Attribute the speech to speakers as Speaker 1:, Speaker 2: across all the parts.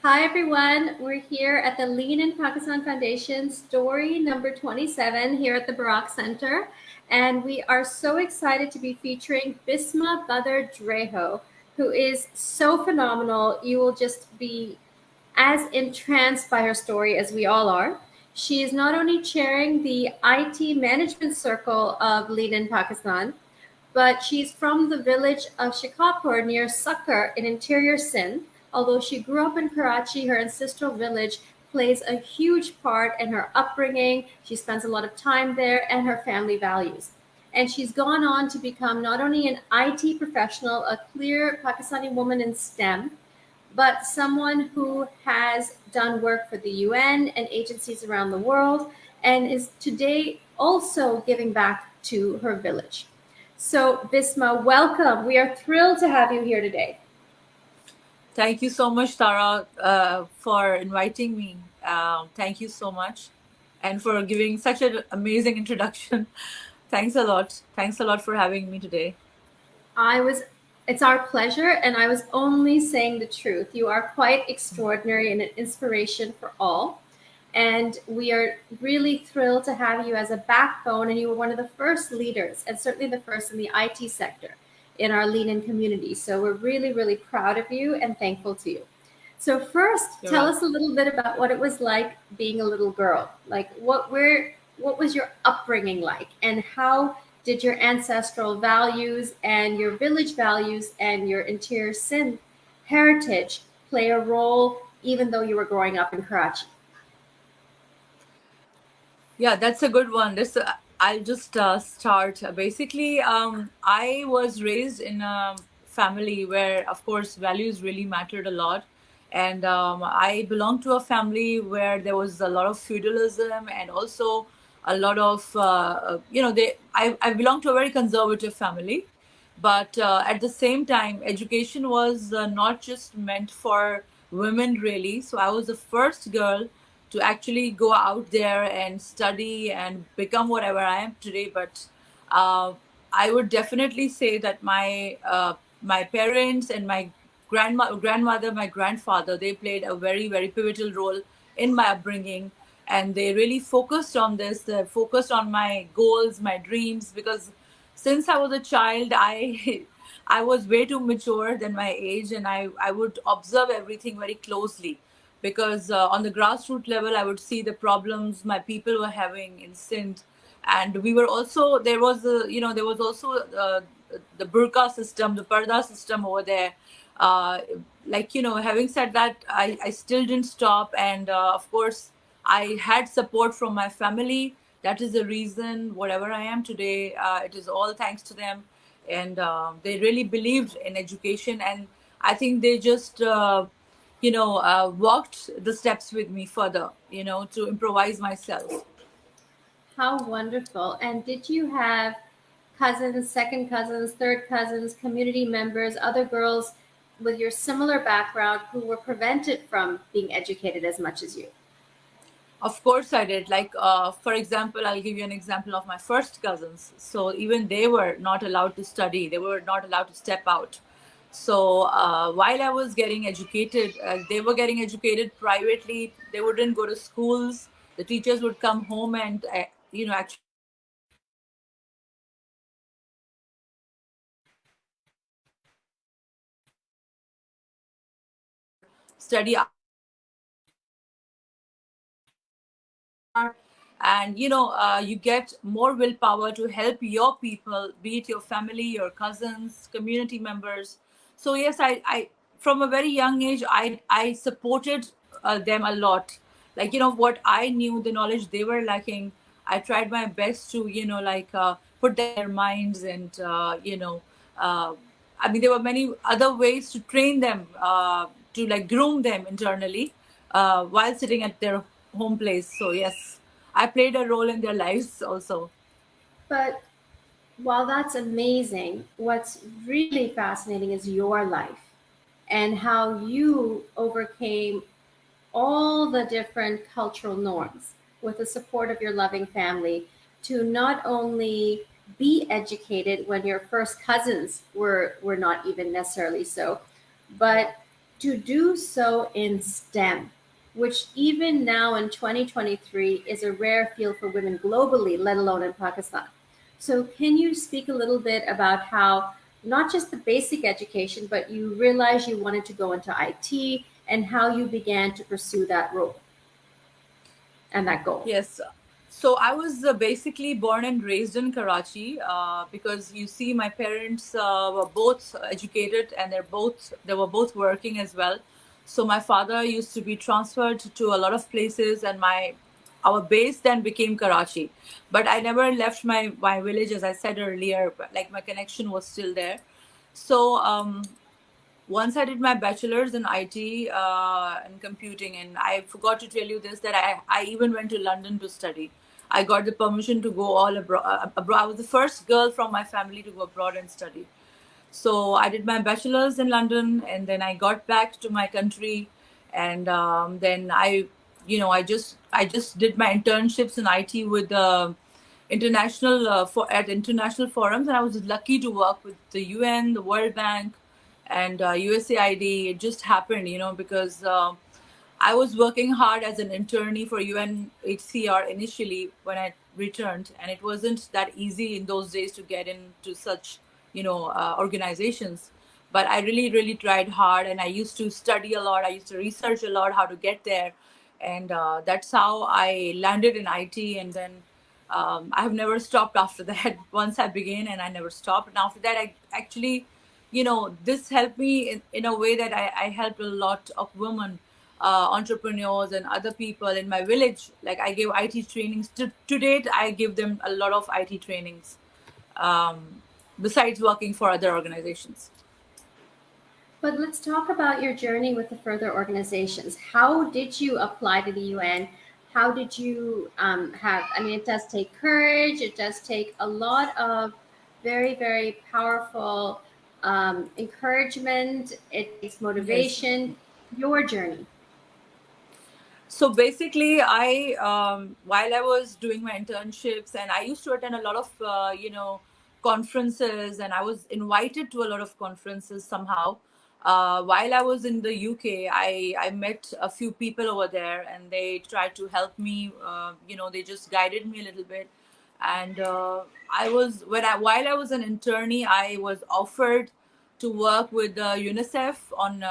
Speaker 1: Hi, everyone. We're here at the Lean in Pakistan Foundation story number 27 here at the Barak Center. And we are so excited to be featuring Bissma Dreho, who is so phenomenal. You will just be as entranced by her story as we all are. She is not only chairing the IT management circle of Lean in Pakistan, but she's from the village of Shikapur near Sukkar in interior Sindh. Although she grew up in Karachi, her ancestral village plays a huge part in her upbringing. She spends a lot of time there and her family values. And she's gone on to become not only an IT professional, a clear Pakistani woman in STEM, but someone who has done work for the UN and agencies around the world and is today also giving back to her village. So, Bisma, welcome. We are thrilled to have you here today.
Speaker 2: Thank you so much, Tara, for inviting me. Thank you so much. And for giving such an amazing introduction. Thanks a lot. Thanks a lot for having me today.
Speaker 1: It's our pleasure, and I was only saying the truth. You are quite extraordinary and an inspiration for all. And we are really thrilled to have you as a backbone. And you were one of the first leaders, and certainly the first in the IT sector in our Lean In community. So we're really, really proud of you and thankful to you. So first, tell us a little bit about what it was like being a little girl. Like what was your upbringing like, and how did your ancestral values and your village values and your interior Sindh heritage play a role even though you were growing up in Karachi?
Speaker 2: Yeah, that's a good one. I'll just start. Basically, I was raised in a family where, of course, values really mattered a lot. And I belong to a family where there was a lot of feudalism and also a lot of, I belong to a very conservative family. But at the same time, education was not just meant for women, really. So I was the first girl to actually go out there and study and become whatever I am today. But I would definitely say that my parents and my grandmother, my grandfather, they played a very, very pivotal role in my upbringing. And they really focused on this, they focused on my goals, my dreams, because since I was a child, I was way too mature than my age, and I would observe everything very closely because on the grassroots level, I would see the problems my people were having in Sindh, and we were also there was also the burqa system, the parda system over there. Uh, having said that, I still didn't stop, and of course, I had support from my family. That is the reason whatever I am today. It is all thanks to them, and they really believed in education, and I think they just walked the steps with me further, to improvise myself.
Speaker 1: How wonderful. And did you have cousins, second cousins, third cousins, community members, other girls with your similar background who were prevented from being educated as much as you?
Speaker 2: Of course, I did. Like, for example, I'll give you an example of my first cousins. So even they were not allowed to study. They were not allowed to step out. So while I was getting educated, they were getting educated privately. They wouldn't go to schools. The teachers would come home and, actually study, and you get more willpower to help your people, be it your family, your cousins, community members. So yes, I from a very young age, I supported them a lot. Like, what I knew, the knowledge they were lacking, I tried my best to put their minds, and uh, I mean, there were many other ways to train them, to like groom them internally, while sitting at their home place. So yes, I played a role in their lives also.
Speaker 1: But while that's amazing, what's really fascinating is your life and how you overcame all the different cultural norms with the support of your loving family to not only be educated when your first cousins were not even necessarily so, but to do so in STEM, which even now in 2023 is a rare field for women globally, let alone in Pakistan. So, can you speak a little bit about how not just the basic education, but you realized you wanted to go into IT and how you began to pursue that role and that goal?
Speaker 2: Yes. So I was basically born and raised in Karachi because you see, my parents were both educated and they were both working as well. So my father used to be transferred to a lot of places, and my our base then became Karachi. But I never left my village, as I said earlier. But like, my connection was still there. So once I did my bachelor's in IT and computing, and I forgot to tell you this, that I even went to London to study. I got the permission to go all abroad. I was the first girl from my family to go abroad and study. So I did my bachelor's in London, and then I got back to my country, and then I just did my internships in IT with international at international forums, and I was lucky to work with the UN, the World Bank, and USAID. It just happened, because I was working hard as an internee for UNHCR initially when I returned, and it wasn't that easy in those days to get into such, organizations. But I really, really tried hard, and I used to study a lot. I used to research a lot how to get there, and that's how I landed in IT. And then I have never stopped after that. Once I began, and I never stopped. And after that, I actually, this helped me in a way that I helped a lot of women, entrepreneurs and other people in my village. Like, I gave IT trainings. To date, I give them a lot of IT trainings, besides working for other organizations.
Speaker 1: But let's talk about your journey with the further organizations. How did you apply to the UN? How did you I mean, it does take courage, it does take a lot of very, very powerful encouragement, it takes
Speaker 2: Yes.
Speaker 1: motivation. Your journey.
Speaker 2: So basically, while I was doing my internships, and I used to attend a lot of, conferences, and I was invited to a lot of conferences somehow. While I was in the UK, I met a few people over there, and they tried to help me. They just guided me a little bit. And while I was an internee, I was offered to work with UNICEF on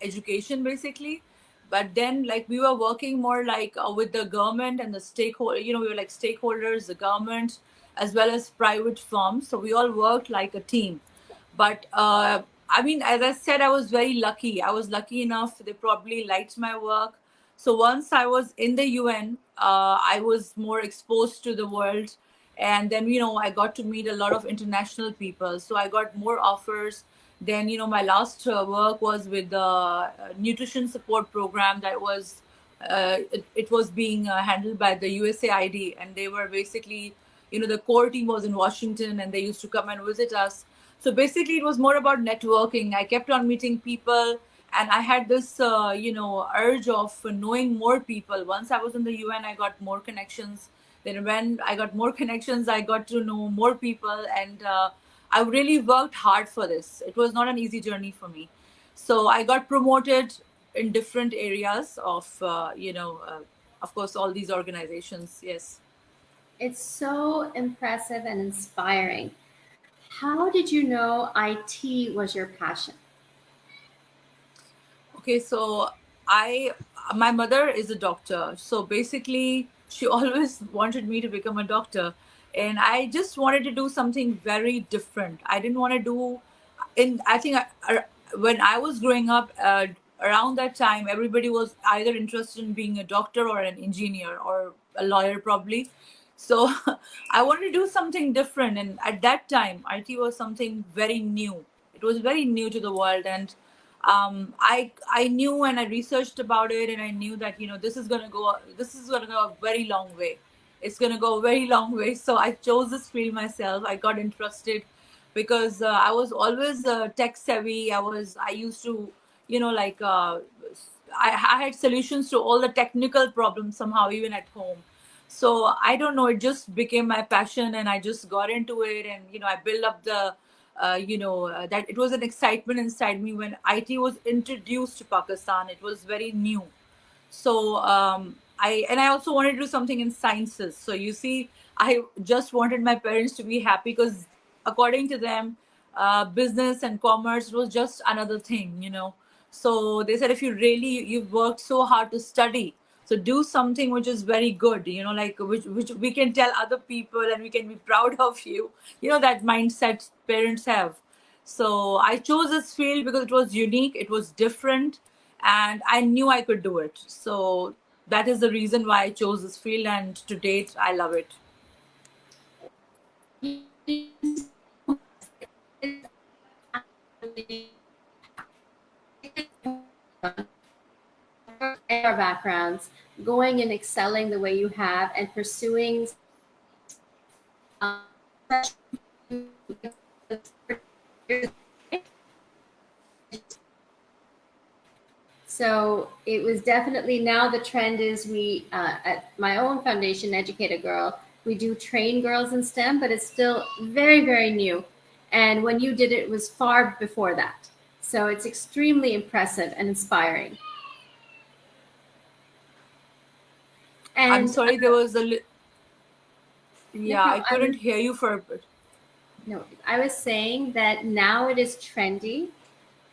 Speaker 2: education, basically. But then, like, we were working more like with the government and the stakeholder, we were like stakeholders, the government, as well as private firms. So we all worked like a team. But I mean, as I said, I was very lucky. I was lucky enough, they probably liked my work. So once I was in the UN, I was more exposed to the world. And then, I got to meet a lot of international people. So I got more offers. Then, my last work was with the nutrition support program that was, it was being handled by the USAID. And they were basically, the core team was in Washington, and they used to come and visit us. So basically, it was more about networking. I kept on meeting people, and I had this, urge of knowing more people. Once I was in the UN, I got more connections. Then when I got more connections, I got to know more people, and I really worked hard for this. It was not an easy journey for me. So I got promoted in different areas of course, all these organizations. Yes.
Speaker 1: It's so impressive and inspiring. How did you know IT was your passion?
Speaker 2: Okay, so I, my mother is a doctor. So basically, she always wanted me to become a doctor. And I just wanted to do something very different. I didn't want to do, I think when I was growing up, around that time, everybody was either interested in being a doctor or an engineer or a lawyer, probably. So I wanted to do something different. And at that time, IT was something very new. It was very new to the world. And I knew, and I researched about it, and I knew that, this is gonna go a very long way. It's gonna go a very long way. So I chose this field myself. I got interested because I was always tech savvy. I used to, like, I had solutions to all the technical problems somehow, even at home. So I don't know, it just became my passion, and I just got into it, and I built up the that it was an excitement inside me when IT was introduced to Pakistan. It was very new. So I also wanted to do something in sciences. So you see, I just wanted my parents to be happy because according to them, business and commerce was just another thing. So they said, if you've worked so hard to study, so do something which is very good, like which we can tell other people and we can be proud of you. That mindset parents have. So I chose this field because it was unique, it was different, and I knew I could do it. So that is the reason why I chose this field, and to date, I love it.
Speaker 1: Our backgrounds, going and excelling the way you have, and pursuing so it was definitely, now the trend is we at my own foundation, Educate a Girl, we do train girls in STEM, but it's still very, very new. And when you did it, it was far before that. So it's extremely impressive and inspiring.
Speaker 2: I'm
Speaker 1: And
Speaker 2: sorry, there was
Speaker 1: no
Speaker 2: yeah, I
Speaker 1: problem.
Speaker 2: couldn't hear you for a bit.
Speaker 1: No, I was saying that now it is trendy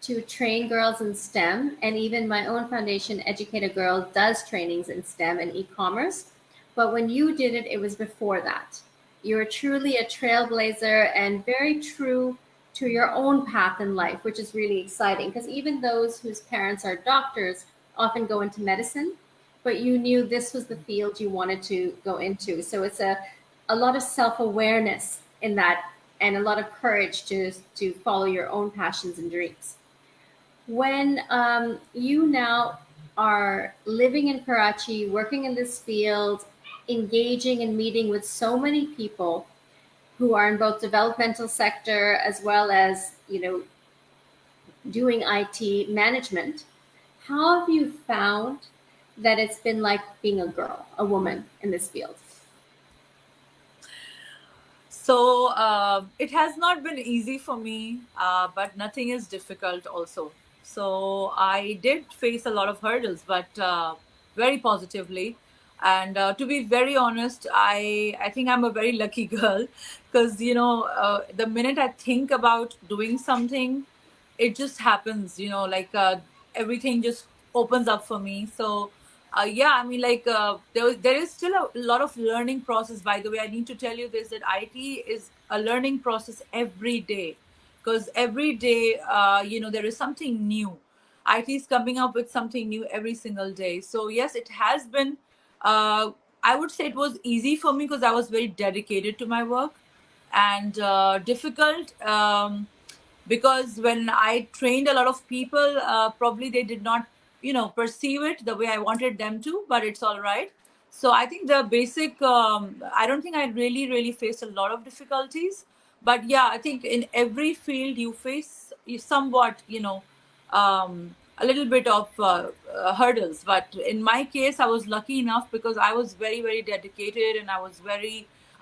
Speaker 1: to train girls in STEM, and even my own foundation, Educate a Girl, does trainings in STEM and e-commerce. But when you did it, it was before that. You're truly a trailblazer and very true to your own path in life, which is really exciting, because even those whose parents are doctors often go into medicine, but you knew this was the field you wanted to go into. So it's a lot of self-awareness in that, and a lot of courage to follow your own passions and dreams. When you now are living in Karachi, working in this field, engaging and meeting with so many people who are in both developmental sector as well as doing IT management, how have you found that it's been like being a girl, a woman in this field?
Speaker 2: So it has not been easy for me, but nothing is difficult also. So I did face a lot of hurdles, but very positively. And to be very honest, I think I'm a very lucky girl because the minute I think about doing something, it just happens. Everything just opens up for me. So yeah, I mean, like there is still a lot of learning process. By the way, I need to tell you this, that IT is a learning process every day, because every day there is something new. IT is coming up with something new every single day. So yes, it has been, I would say it was easy for me because I was very dedicated to my work, and difficult because when I trained a lot of people, probably they did not, perceive it the way I wanted them to, but it's all right. So I think the basic, I don't think I really faced a lot of difficulties, but yeah, I think in every field you face somewhat, a little bit of hurdles. But in my case, I was lucky enough because I was very dedicated, and I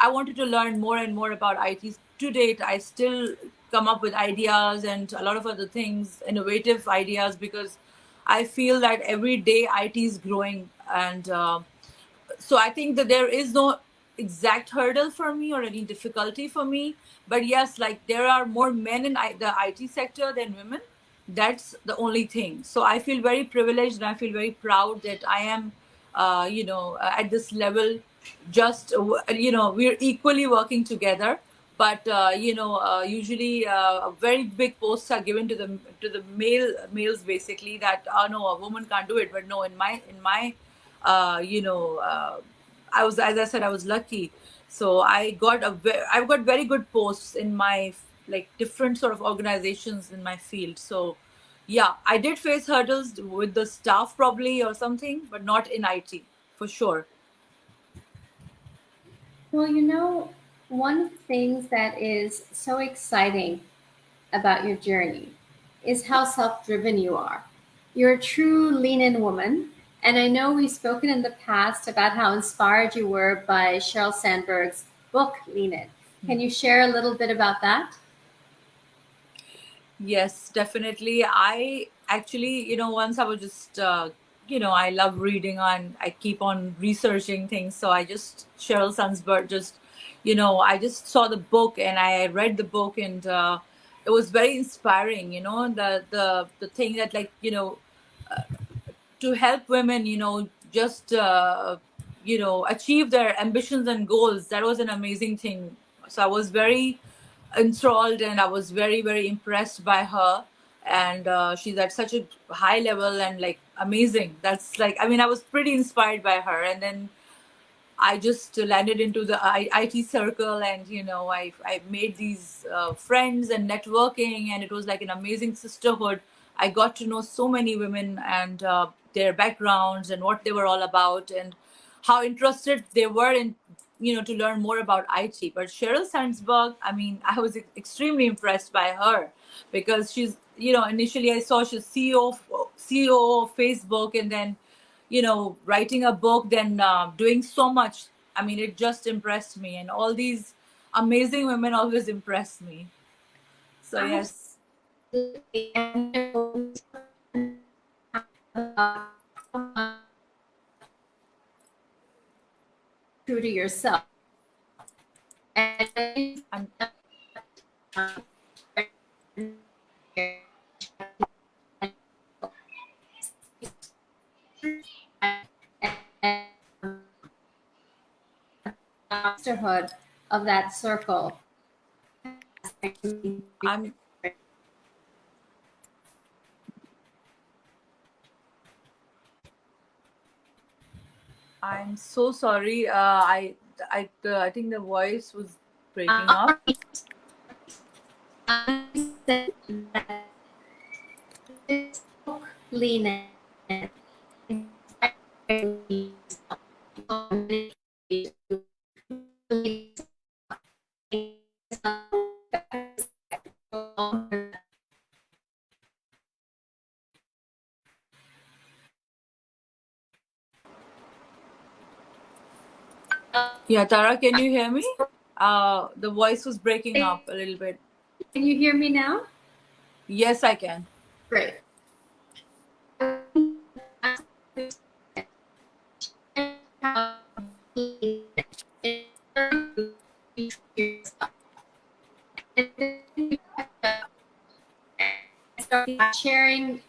Speaker 2: wanted to learn more and more about IT. To date, I still come up with ideas and a lot of other things, innovative ideas, because I feel that every day IT is growing. And so I think that there is no exact hurdle for me or any difficulty for me. But yes, like there are more men in the IT sector than women. That's the only thing. So I feel very privileged, and I feel very proud that I am, at this level. Just we're equally working together. But usually very big posts are given to the males, basically, that, oh no, a woman can't do it. But no, in my uh, you know, uh, as I said, I was lucky. So I've got very good posts in my, like, different sort of organizations in my field. So yeah, I did face hurdles with the staff probably or something, but not in IT for sure.
Speaker 1: Well, one of the things that is so exciting about your journey is how self driven you are. You're a true lean in woman. And I know we've spoken in the past about how inspired you were by Sheryl Sandberg's book, Lean In. Can you share a little bit about that?
Speaker 2: Yes, definitely. I actually, once I was just, I love reading and I keep on researching things. So I just, Sheryl Sandberg, I just saw the book and I read the book, and it was very inspiring, the thing that, like, to help women, just, achieve their ambitions and goals. That was an amazing thing. So I was very enthralled and I was very, very impressed by her. And she's at such a high level and like amazing. That's like, I mean, I was pretty inspired by her. And then I just landed into the IT circle, and I made these friends and networking, and it was like an amazing sisterhood. I got to know so many women and their backgrounds and what they were all about, and how interested they were in to learn more about IT. But Sheryl Sandberg, I mean, I was extremely impressed by her, because she's initially I saw she's CEO of Facebook, and then writing a book, then doing so much. I mean, it just impressed me, and all these amazing women always impress me. So yes.
Speaker 1: Absolutely. And true to yourself. And
Speaker 2: I'm
Speaker 1: sisterhood of that circle.
Speaker 2: I'm I'm so sorry. I think the voice was breaking up.
Speaker 1: Lean in.
Speaker 2: Yeah, Tara, can you hear me? The voice was breaking up a little bit.
Speaker 1: Can you hear me now?
Speaker 2: Yes, I can.
Speaker 1: Great. Sharing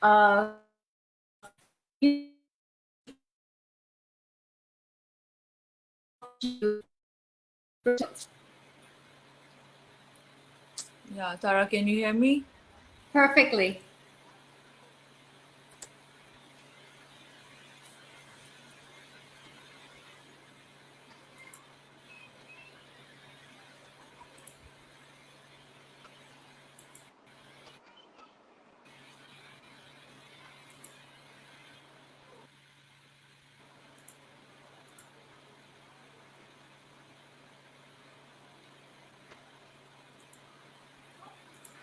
Speaker 1: uh,
Speaker 2: Yeah, Tara, can you hear me?
Speaker 1: perfectly.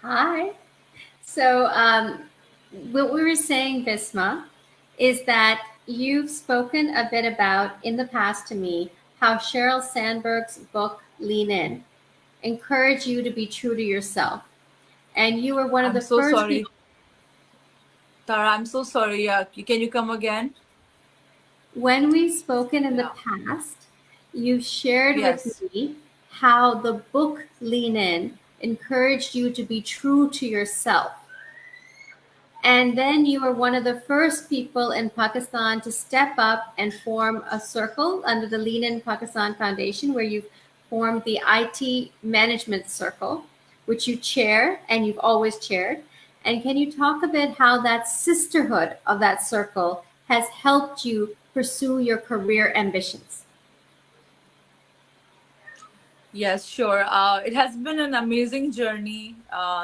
Speaker 1: Hi. So, what we were saying, Bisma, is that you've spoken a bit about in the past to me how Sheryl Sandberg's book, Lean In, encouraged you to be true to yourself. And you were one of
Speaker 2: I'm
Speaker 1: the
Speaker 2: so
Speaker 1: first
Speaker 2: sorry.
Speaker 1: people.
Speaker 2: Tara, I'm so sorry. Can you come again?
Speaker 1: When we've spoken in the
Speaker 2: Yeah.
Speaker 1: past, you shared with
Speaker 2: Yes.
Speaker 1: me how the book Lean In encouraged you to be true to yourself. And then you were one of the first people in Pakistan to step up and form a circle under the Lean In Pakistan Foundation, where you've formed the IT Management Circle, which you chair and you've always chaired. And can you talk a bit how that sisterhood of that circle has helped you pursue your career ambitions?
Speaker 2: Yes, sure. It has been an amazing journey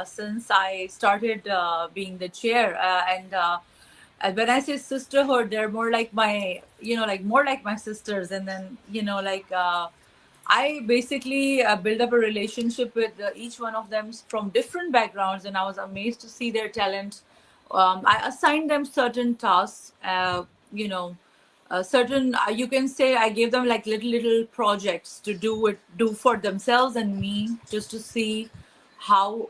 Speaker 2: since I started being the chair. And when I say sisterhood, they're more like my, like more like my sisters. And then, I basically build up a relationship with each one of them from different backgrounds, and I was amazed to see their talent. I assigned them certain tasks, you know, certain, you can say, I gave them like little projects to do for themselves and me, just to see how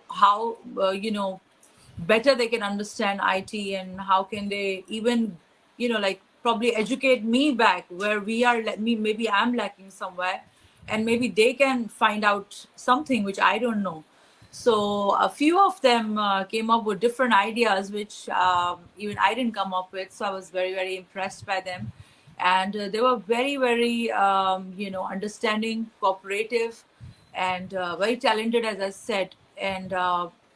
Speaker 2: better they can understand IT, and how can they even like probably educate me back where we are, let me, maybe I'm lacking somewhere, and maybe they can find out something which I don't know. So a few of them came up with different ideas which even I didn't come up with. So I was very, very impressed by them. And they were very, very, understanding, cooperative, and very talented, as I said. And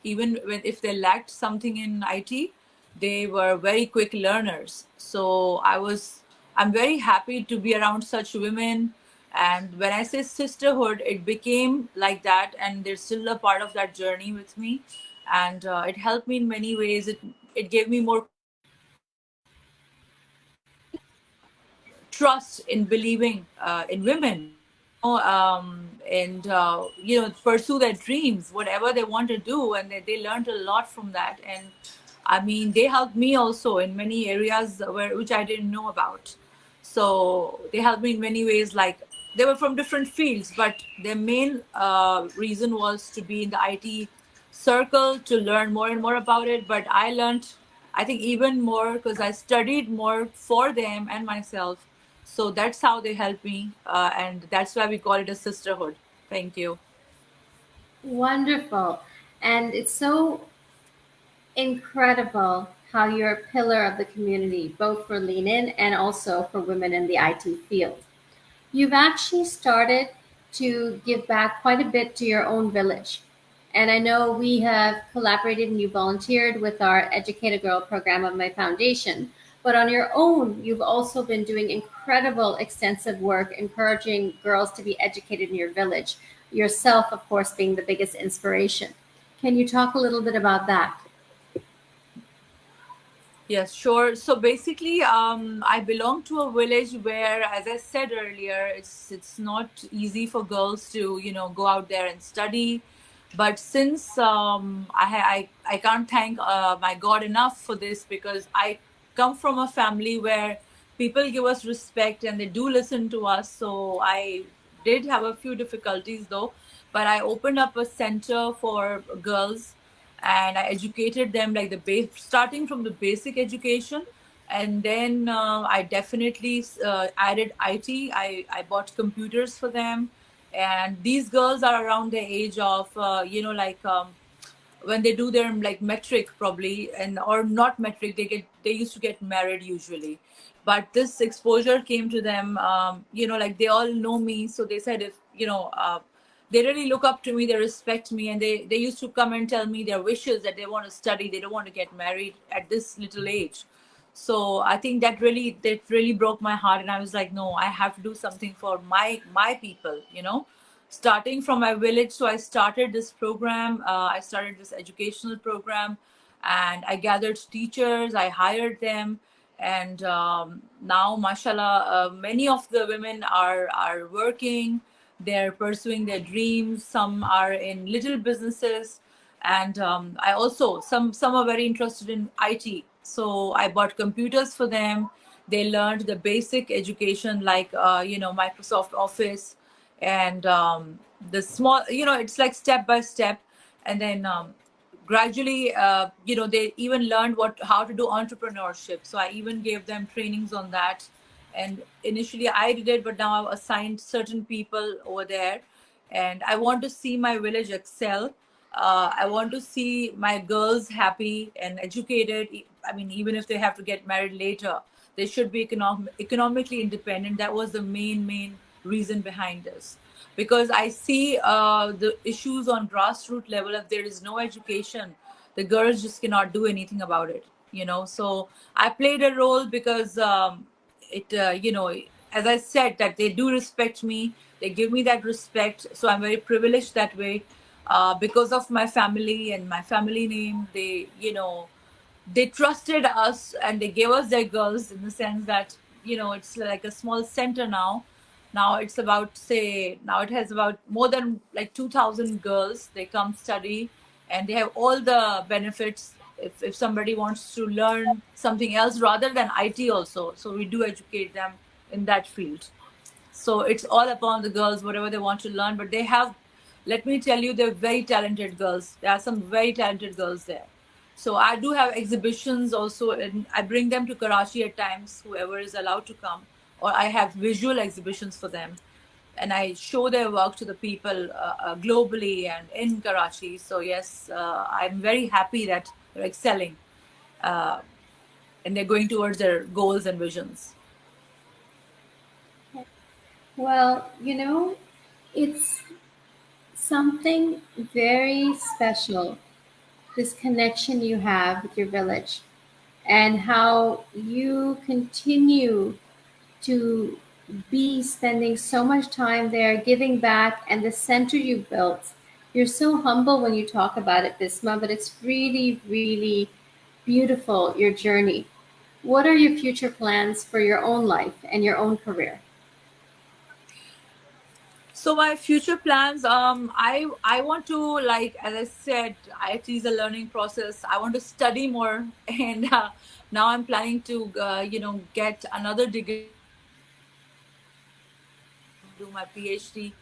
Speaker 2: even if they lacked something in IT, they were very quick learners. So I'm very happy to be around such women. And when I say sisterhood, it became like that, and they're still a part of that journey with me. And it helped me in many ways. It gave me more confidence, trust in believing in women, and pursue their dreams, whatever they want to do, and they learned a lot from that. And I mean, they helped me also in many areas which I didn't know about. So they helped me in many ways. Like, they were from different fields, but their main reason was to be in the IT circle, to learn more and more about it. But I learned, I think, even more because I studied more for them and myself. So that's how they help me, and that's why we call it a sisterhood. Thank you.
Speaker 1: Wonderful. And it's so incredible how you're a pillar of the community, both for Lean In and also for women in the IT field. You've actually started to give back quite a bit to your own village. And I know we have collaborated and you volunteered with our Educate a Girl program of my foundation. But on your own, you've also been doing incredible, extensive work encouraging girls to be educated in your village, yourself, of course, being the biggest inspiration. Can you talk a little bit about that?
Speaker 2: Yes, sure. So basically, I belong to a village where, as I said earlier, it's not easy for girls to go out there and study. But since I can't thank my God enough for this, because I come from a family where people give us respect and they do listen to us. So I did have a few difficulties though, but I opened up a center for girls, and I educated them like the base, starting from the basic education. And then I definitely added IT. I bought computers for them, and these girls are around the age of when they do their like metric probably, and or not metric, they used to get married usually. But this exposure came to them, like they all know me, so they said, if they really look up to me, they respect me, and they used to come and tell me their wishes, that they want to study, they don't want to get married at this little age. So I think that really broke my heart, and I was like, no, I have to do something for my people, starting from my village. So I started this program. I started this educational program, and I gathered teachers. I hired them, and now, mashallah, many of the women are working. They're pursuing their dreams. Some are in little businesses, and I also, some are very interested in IT. So I bought computers for them. They learned the basic education, like Microsoft Office, and the small, it's like step by step. And then gradually, they even learned how to do entrepreneurship. So I even gave them trainings on that. And initially I did it, but now I've assigned certain people over there. And I want to see my village excel. I want to see my girls happy and educated. I mean, even if they have to get married later, they should be economically independent. That was the main reason behind this. Because I see the issues on grassroots level. If there is no education, the girls just cannot do anything about it. So I played a role because it, as I said, that they do respect me. They give me that respect. So I'm very privileged that way. Because of my family and my family name, they trusted us, and they gave us their girls, in the sense that it's like a small center now. Now it's about, say, now it has about more than like 2,000 girls. They come study, and they have all the benefits if somebody wants to learn something else rather than IT also, so we do educate them in that field. So it's all upon the girls, whatever they want to learn. But they have, let me tell you, they're very talented girls. There are some very talented girls there. So I do have exhibitions also, and I bring them to Karachi at times, whoever is allowed to come, or I have visual exhibitions for them, and I show their work to the people globally and in Karachi. So yes, I'm very happy that they're excelling, uh, and they're going towards their goals and visions.
Speaker 1: Well, it's something very special, this connection you have with your village, and how you continue to be spending so much time there, giving back, and the center you built. You're so humble when you talk about it, Bisma, but it's really, really beautiful, your journey. What are your future plans for your own life and your own career?
Speaker 2: So my future plans, I want to, like as I said, IT is a learning process. I want to study more, and now I'm planning to, get another degree in do my PhD.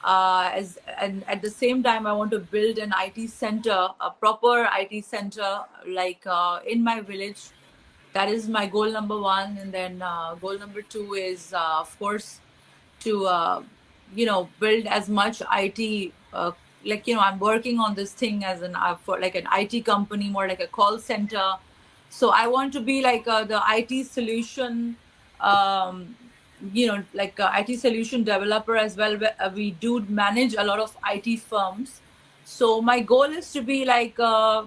Speaker 2: As and at the same time, I want to build an IT center, a proper IT center, like in my village. That is my goal number one, and then goal number two is, of course, to build as much IT. Like I'm working on this thing as an for like an IT company, more like a call center. So I want to be like the IT solution, um, like a IT solution developer as well. We do manage a lot of IT firms. So my goal is to be like, I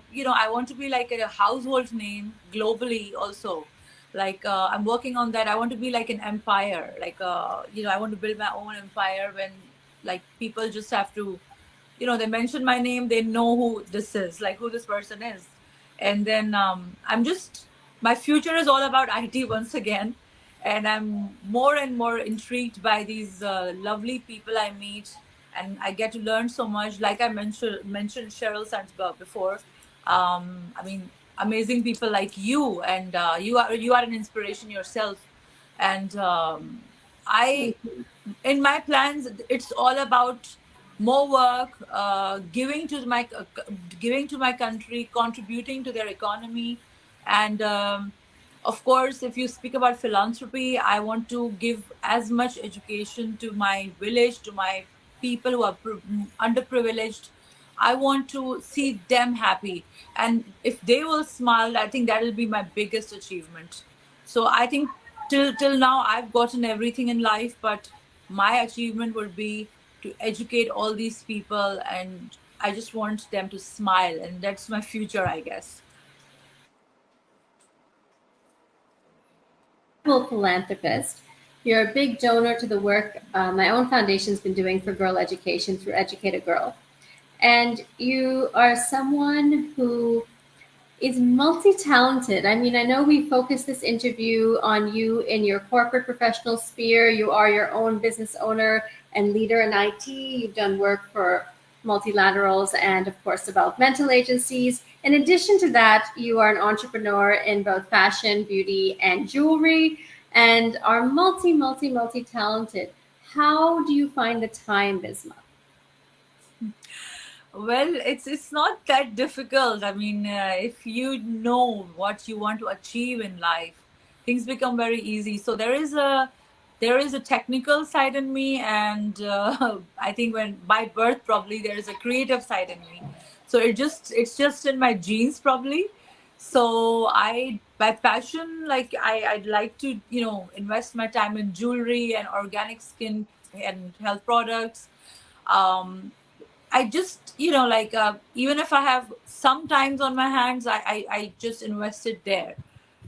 Speaker 2: want to be like a household name globally also. Like I'm working on that. I want to be like an empire. Like, I want to build my own empire when like people just have to, they mention my name, they know who this is, like who this person is. And then my future is all about IT once again. And I'm more and more intrigued by these lovely people I meet, and I get to learn so much. Like I mentioned Cheryl Sandsberg before. I mean, amazing people like you, and you are an inspiration yourself. And I
Speaker 1: Thank you.
Speaker 2: in my plans, it's all about more work, giving to my country, contributing to their economy. And of course, if you speak about philanthropy, I want to give as much education to my village, to my people who are underprivileged. I want to see them happy, and if they will smile, I think that will be my biggest achievement. So I think till now I've gotten everything in life, but my achievement would be to educate all these people, and I just want them to smile, and that's my future, I guess.
Speaker 1: Philanthropist. You're a big donor to the work my own foundation's been doing for girl education through Educate a Girl. And you are someone who is multi-talented. I mean, I know we focused this interview on you in your corporate professional sphere. You are your own business owner and leader in IT. You've done work for multilaterals and, of course, developmental agencies. In addition to that, you are an entrepreneur in both fashion, beauty, and jewelry, and are multi talented. How do you find the time, Bisma?
Speaker 2: Well, it's not that difficult. I mean, if you know what you want to achieve in life, things become very easy. So there is a technical side in me, and I think when by birth probably there is a creative side in me. So it's just in my genes probably. So I by passion, like I'd like to invest my time in jewelry and organic skin and health products. Um, I just, like, even if I have some times on my hands, I just invested there.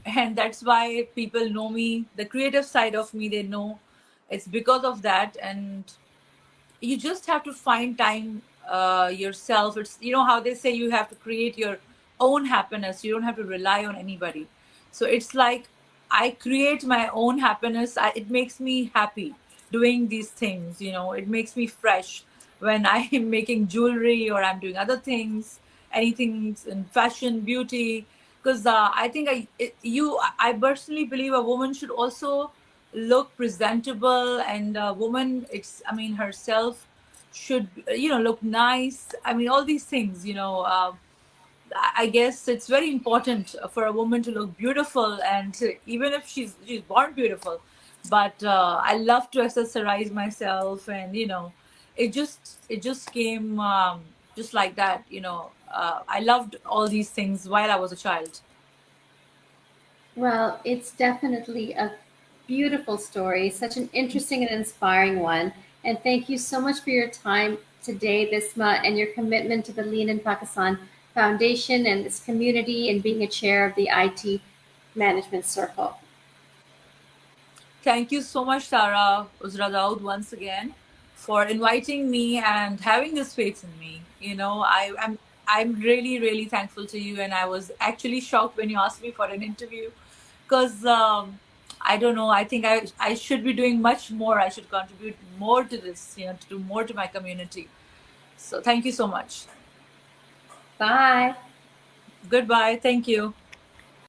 Speaker 2: And that's why people know me, the creative side of me, they know it's because of that. And you just have to find time yourself. It's how they say you have to create your own happiness. You don't have to rely on anybody. So it's like I create my own happiness. It makes me happy doing these things. It makes me fresh when I am making jewelry or I'm doing other things. anything in fashion, beauty. Because I think I personally believe a woman should also look presentable, and a woman, herself should, look nice. I mean, all these things, I guess it's very important for a woman to look beautiful, and even if she's born beautiful. But I love to accessorize myself, and it just came just like that. I loved all these things while I was a child.
Speaker 1: Well, it's definitely a beautiful story, such an interesting and inspiring one. And thank you so much for your time today, Bisma, and your commitment to the Lean in Pakistan Foundation and this community and being a chair of the IT Management Circle.
Speaker 2: Thank you so much, Tara, Uzra, Dawood, once again for inviting me and having this faith in me. I'm really, really thankful to you, and I was actually shocked when you asked me for an interview, because I don't know. I think I should be doing much more. I should contribute more to this, to do more to my community. So thank you so much.
Speaker 1: Bye.
Speaker 2: Goodbye. Thank you.